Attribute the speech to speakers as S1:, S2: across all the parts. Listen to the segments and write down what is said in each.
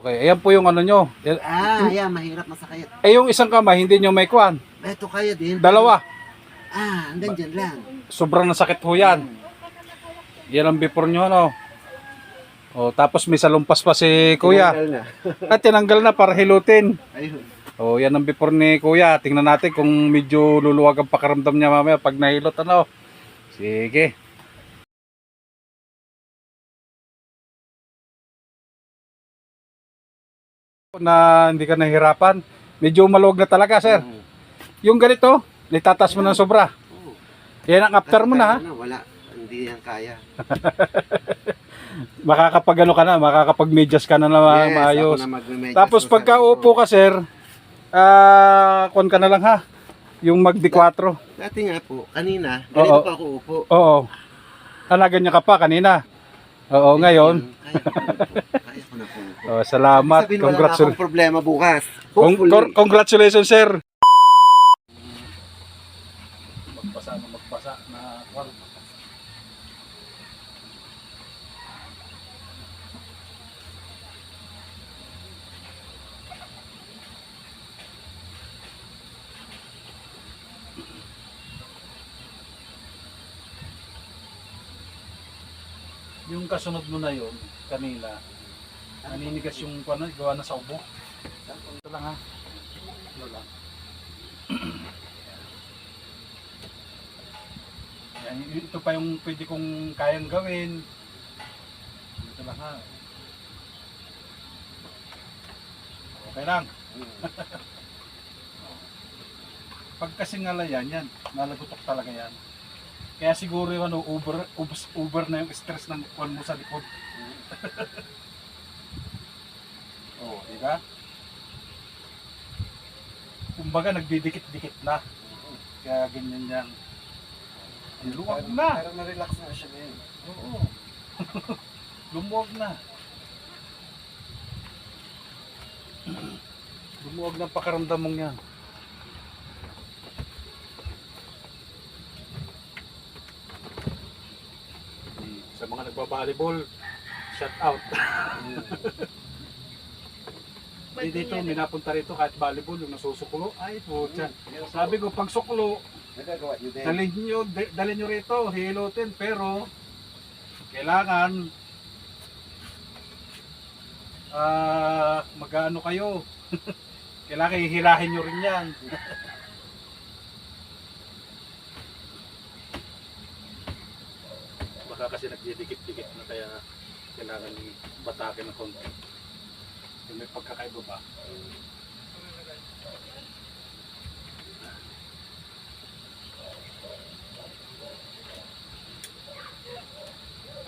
S1: Okay, ayan po yung ano nyo.
S2: Ayan, mahirap masakit.
S1: Eh yung isang kamay, hindi nyo may kuhan.
S2: Ito kaya din.
S1: Dalawa.
S2: Hanggang dyan lang.
S1: Sobrang nasakit ho yan. Yan ang before nyo, ano. O, tapos may salumpas pa si kuya.
S2: Tinanggal na.
S1: At tinanggal na para hilutin.
S2: Ayun.
S1: O, yan ang before ni kuya. Tingnan natin kung medyo luluwag ang pakaramdam niya mamaya pag nahilot, ano. Sige. Na hindi ka nahihirapan. Medyo maluwag na talaga, sir. Yung ganito, nitatas mo ng sobra.
S2: Oo.
S1: Yan ang after mo na, ha.
S2: Wala, hindi yan kaya.
S1: Makakapag ano ka na, makakapag-medyas ka na maayos.
S2: Ako na magme-medyas
S1: Tapos
S2: ko sa
S1: pagka
S2: likod.
S1: upo ka, sir, kuwan ka na lang, ha. Yung mag-D4.
S2: Dati nga po, kanina, ganito pa ako upo.
S1: Oo. Ganyan ka pa kanina. Oo, ngayon.
S2: Kaya ko na po upo.
S1: Oh, salamat.
S2: Sabihin, wala na akong problema bukas. Hopefully.
S1: Congratulations, sir. Magpasa na kwan. Yung kasunod mo na yun, kanina, naninigas yung kwan, gawa na sa ubo. Ito lang, ha. Ito lang. Yan, ito pa yung pwede kong kayang gawin. Ito lang, ha. Okay lang. Pag kasi ngalayan yan, nalagutok talaga yan. Kaya siguro yung ano, uber na yung stress ng kwan mo sa likod. Oh, di ba? Kumbaga nagdidikit-dikit na. Kaya ganyan yan. Luwag na.
S2: Pero na-relax na siya ngayon.
S1: Oo. Lumuwag na. Lumuwag na pakaramdam mong yan. Sa mga nagbabalibol, shout out. Dito, may napunta rito kahit volleyball, yung nasusukulo. Ay, putya. Sabi ko, pag suklo,
S2: Nagagawa nyo din.
S1: dalhin nyo rito, hilutin, pero kailangan mag-ano kayo. Kailangan hihilahin nyo rin yan. Baka kasi nagdidikit-dikit na kaya kailangan batakin ng konti. Yung may pagkakaiba ba?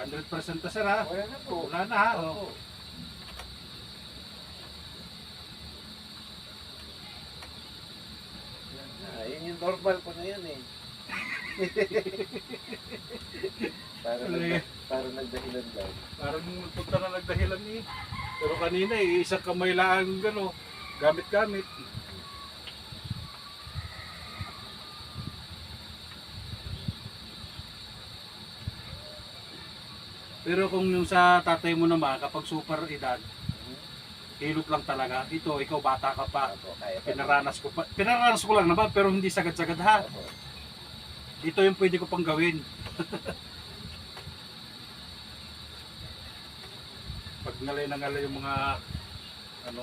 S1: 100% na, sir, ha?
S2: Wala na po.
S1: Wala na, ha? Oh.
S2: Yun yung normal ko na yan eh. Para nagdahilan lang.
S1: Parang punta na nagdahilan eh. Pero kanina isang kamay lang gano, gamit-gamit. Pero kung yung sa tatay mo naman, kapag super edad, hilot lang talaga. Ito, ikaw bata ka pa. Pinaranas ko lang naman, pero hindi sagad-sagad, ha. Ito yung pwede ko pang gawin. Pag ngalay na ngalay yung mga ano,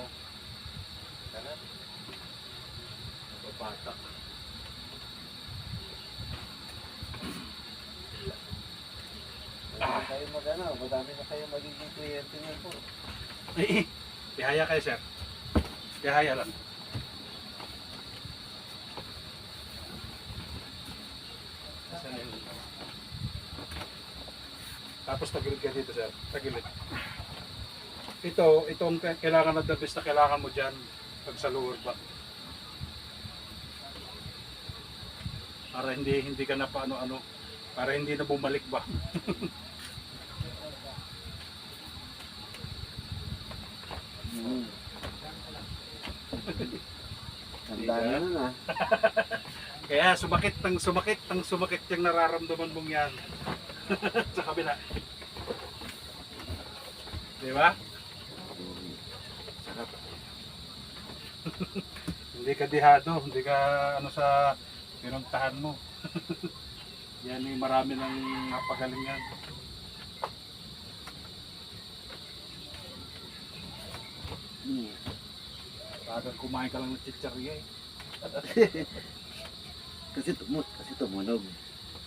S1: bata.
S2: Kayo madami na kayo magiging kliyente niyo po.
S1: Ihaya kayo, sir. Ihaya lang. Tapos tagilid ka dito, sir. Tagilid. Itong kailangan na the best na kailangan mo dyan pag sa lower back. Para hindi ka na paano-ano. Para hindi na bumalik ba.
S2: Tanda na nun ah.
S1: Kaya sumakit yung nararamdaman mong yan. Sa kabila. Di ba? Hindi ka dihado, hindi ka ano sa pinuntahan mo. Yan eh, marami ng napagalingan. Parang kumain ka lang ng chichirya eh.
S2: Kasi tumunog.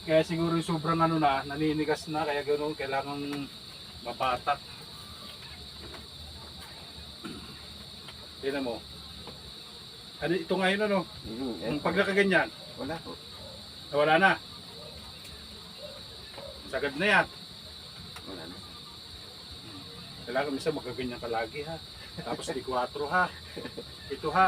S1: Kaya siguro yung sobrang ano na, naninigas na, kaya ganoon kailangan mabatak. Tingnan mo. Ano ito ngayon ano? Ang pag nakaganyan,
S2: Wala po.
S1: nawala na. Sagad na yan.
S2: Wala na.
S1: Kailangan minsan magaganyan ka lagi ha. Tapos di 4 ha. Ito ha.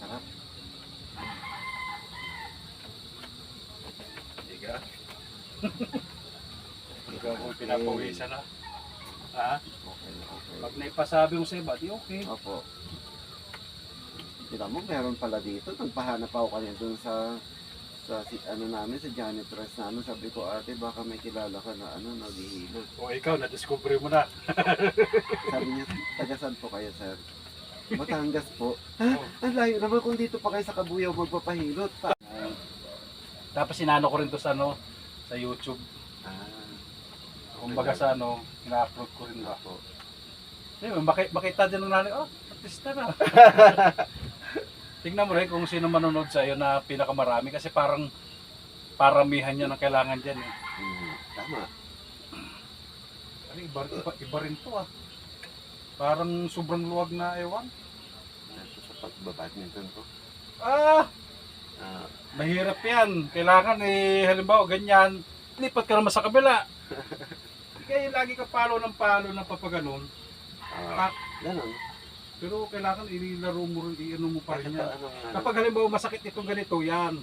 S2: Sarap.
S1: Hindi ka. Ikaw kung pinapawisan na. Ha?
S2: Okay.
S1: Pag naipasabi mo sa iba, di okay.
S2: Opo. Kita mo, meron pala dito. Nagpahanap ako kanina dun sa ano namin, sa janitress namin. Sabi ko, ate, baka may kilala ka na ano, naghihilot.
S1: O ikaw, na-discover mo na.
S2: Sabi niya, tagasan po kayo, sir. Batangas po. Ang layo naman kung dito pa kayo sa Kabuyaw magpapahilot pa.
S1: Tapos sinano ko rin to sa ano, sa YouTube. Kumbaga sa ano, ina-upload ko rin ba.
S2: po.
S1: Makita din ng nanay, oh, artista na. Tingnan mo rin kung sino manonood sa iyo na pinakamarami kasi parang paramihan niya ng kailangan dyan eh.
S2: Tama.
S1: Ano, iba rin to ah. Parang sobrang luwag na ewan.
S2: Ito sa pagbabadminton ko.
S1: Ah,
S2: Ah,
S1: mahirap yan. Kailangan eh, halimbawa ganyan, lipat ka naman sa kabila. Kaya lagi ka palo ng papaganon.
S2: ganun.
S1: Pero kailangan ilaro mo rin, i-ano mo pa rin yan.
S2: Ano,
S1: Kapag halimbawa masakit itong ganito, yan.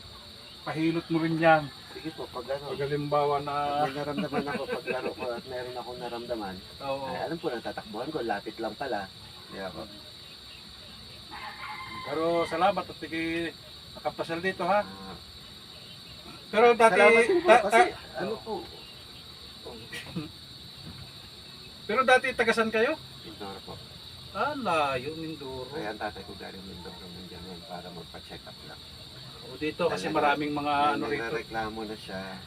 S1: Pahilot mo rin yan.
S2: sige po, pag ano,
S1: Pag halimbawa na...
S2: may naramdaman ako pag laro ko at meron akong naramdaman,
S1: Oo.
S2: ay, alam ko na tatakbuhan ko, lapit lang pala. Di ako.
S1: Pero salamat at tiki nakapasal dito ha.
S2: Ah,
S1: Pero dati...
S2: salamat din po kasi, ano po,
S1: pero dati tagasan kayo?
S2: Mindoro po.
S1: Ah, layo, Mindoro.
S2: Kaya ang tatay ko galing Mindoro nandiyan ngayon para magpa-check up lang.
S1: O dito kasi maraming mga ano rito.
S2: Nagreklamo na siya,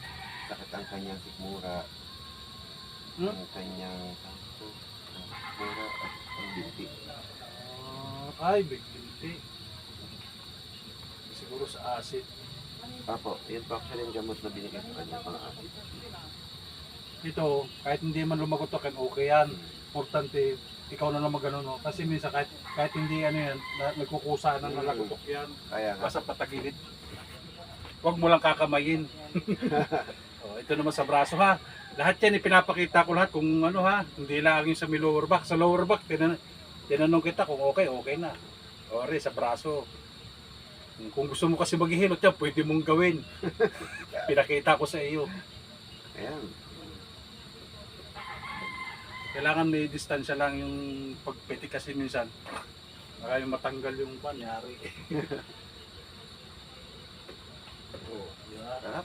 S2: sakit ang kanyang sikmura, ang kanyang sikmura at ang binti.
S1: Ay, big binti. Siguro sa acid.
S2: Apo, yun po actually yung gamot na binigay ko kanya pang acid.
S1: Ito, kahit hindi man lumagot ka, okay yan. Importante, ikaw na naman gano'n, no? Kasi minsan kahit hindi ano yan, nagkukusa na nalagotok yan.
S2: Kaya nga,
S1: Basta patagilid. Huwag mo lang kakamayin. Ito naman sa braso ha. Lahat yan ipinapakita ko lahat kung ano ha. Hindi lang yung sa may lower back. Sa lower back, tinanong kita kung okay na. Ore, sa braso. Kung gusto mo kasi maghihilot yan, pwede mong gawin. Pinakita ko sa iyo.
S2: ayan.
S1: Kailangan may distansya lang yung pagpiti kasi minsan. Baka yung matanggal yung panyari. Oh, yeah.
S2: Sarap.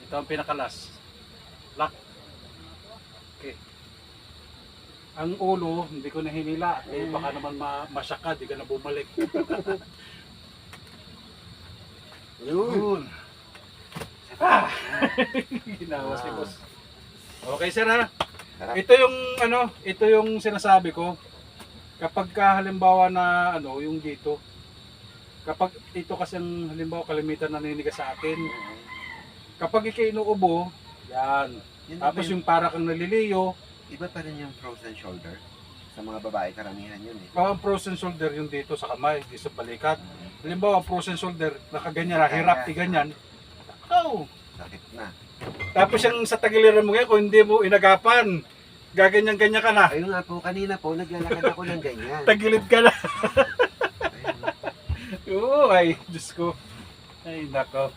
S1: Ito ang pinakalas. Lock. Okay. Ang ulo, hindi ko na hinila. Eh, baka naman masaka, di ka na bumalik.
S2: Yun.
S1: Ah! Ginawa si boss. Okay sir ha.
S2: Sarap.
S1: Ito yung sinasabi ko. Kapag halimbawa na yung dito, kapag ito kasi ang halimbawa kalimitan naninigas sa akin, kapag ikay inuubo, yan.
S2: Yun
S1: Tapos
S2: ba
S1: yung para kang naliliyo,
S2: iba pa rin yung frozen shoulder. Sa mga babae, karamihan yun eh.
S1: ang frozen shoulder yung dito sa kamay, dito sa balikat. Halimbawa, frozen shoulder, nakaganyan, hirap, ganyan. Oh!
S2: Sakit na.
S1: Tapos yung sa tagiliran mo ngayon, kung hindi mo inagapan, gaganyan-ganyan ka na.
S2: Ayun nga po, kanina po, naglalakad ako ng ganyan.
S1: Tagilid ka na.
S2: Ayun.
S1: Oo, ay, Diyos ko. Ay, nako.